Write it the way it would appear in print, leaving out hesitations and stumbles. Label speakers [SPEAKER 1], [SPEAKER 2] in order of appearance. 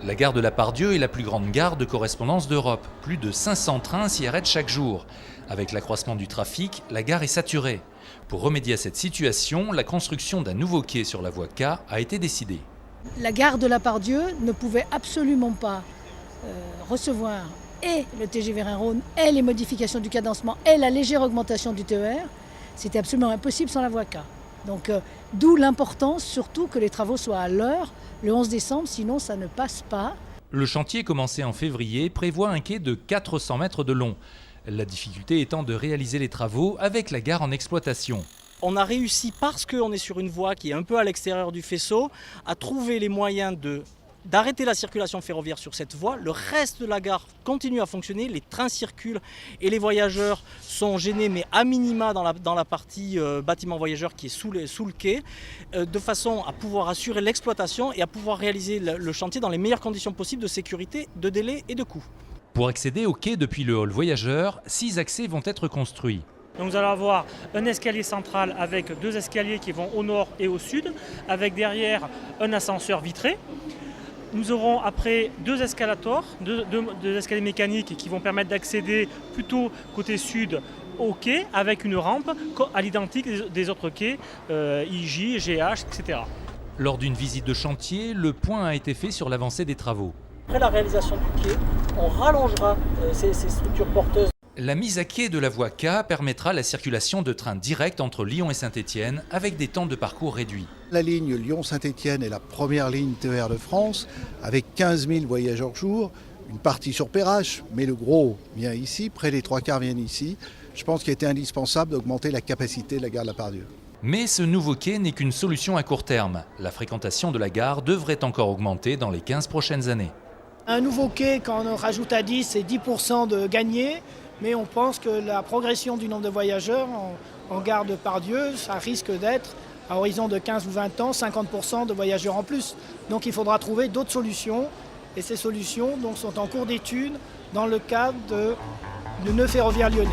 [SPEAKER 1] La gare de la Part-Dieu est la plus grande gare de correspondance d'Europe. Plus de 500 trains s'y arrêtent chaque jour. Avec l'accroissement du trafic, la gare est saturée. Pour remédier à cette situation, la construction d'un nouveau quai sur la voie K a été décidée.
[SPEAKER 2] La gare de la Part-Dieu ne pouvait absolument pas recevoir et le TGV Rhin-Rhône et les modifications du cadencement et la légère augmentation du TER. C'était absolument impossible sans la voie K. Donc d'où l'importance surtout que les travaux soient à l'heure le 11 décembre, sinon ça ne passe pas.
[SPEAKER 1] Le chantier commencé en février prévoit un quai de 400 mètres de long. La difficulté étant de réaliser les travaux avec la gare en exploitation.
[SPEAKER 3] On a réussi, parce qu'on est sur une voie qui est un peu à l'extérieur du faisceau, à trouver les moyens d'arrêter la circulation ferroviaire sur cette voie. Le reste de la gare continue à fonctionner, les trains circulent et les voyageurs sont gênés, mais à minima dans la partie bâtiment voyageurs qui est sous le quai, de façon à pouvoir assurer l'exploitation et à pouvoir réaliser le chantier dans les meilleures conditions possibles de sécurité, de délai et de coût.
[SPEAKER 1] Pour accéder au quai depuis le hall voyageurs, 6 accès vont être construits.
[SPEAKER 4] Donc nous allons avoir un escalier central avec 2 escaliers qui vont au nord et au sud, avec derrière un ascenseur vitré. Nous aurons après 2 escalators, deux escaliers mécaniques qui vont permettre d'accéder plutôt côté sud au quai avec une rampe à l'identique des autres quais, IJ, GH, etc.
[SPEAKER 1] Lors d'une visite de chantier, le point a été fait sur l'avancée des travaux.
[SPEAKER 3] Après la réalisation du quai, on rallongera ces structures porteuses.
[SPEAKER 1] La mise à quai de la voie K permettra la circulation de trains directs entre Lyon et Saint-Étienne avec des temps de parcours réduits.
[SPEAKER 5] La ligne Lyon-Saint-Étienne est la première ligne TER de France avec 15 000 voyageurs jour, une partie sur Perrache, mais le gros vient ici, près des 3/4 viennent ici. Je pense qu'il était indispensable d'augmenter la capacité de la gare de la Part-Dieu.
[SPEAKER 1] Mais ce nouveau quai n'est qu'une solution à court terme. La fréquentation de la gare devrait encore augmenter dans les 15 prochaines années.
[SPEAKER 6] Un nouveau quai, quand on rajoute à 10, c'est 10% de gagné. Mais on pense que la progression du nombre de voyageurs en gare de Part-Dieu, ça risque d'être, à horizon de 15 ou 20 ans, 50% de voyageurs en plus. Donc il faudra trouver d'autres solutions. Et ces solutions donc, sont en cours d'étude dans le cadre du nœud ferroviaire lyonnais.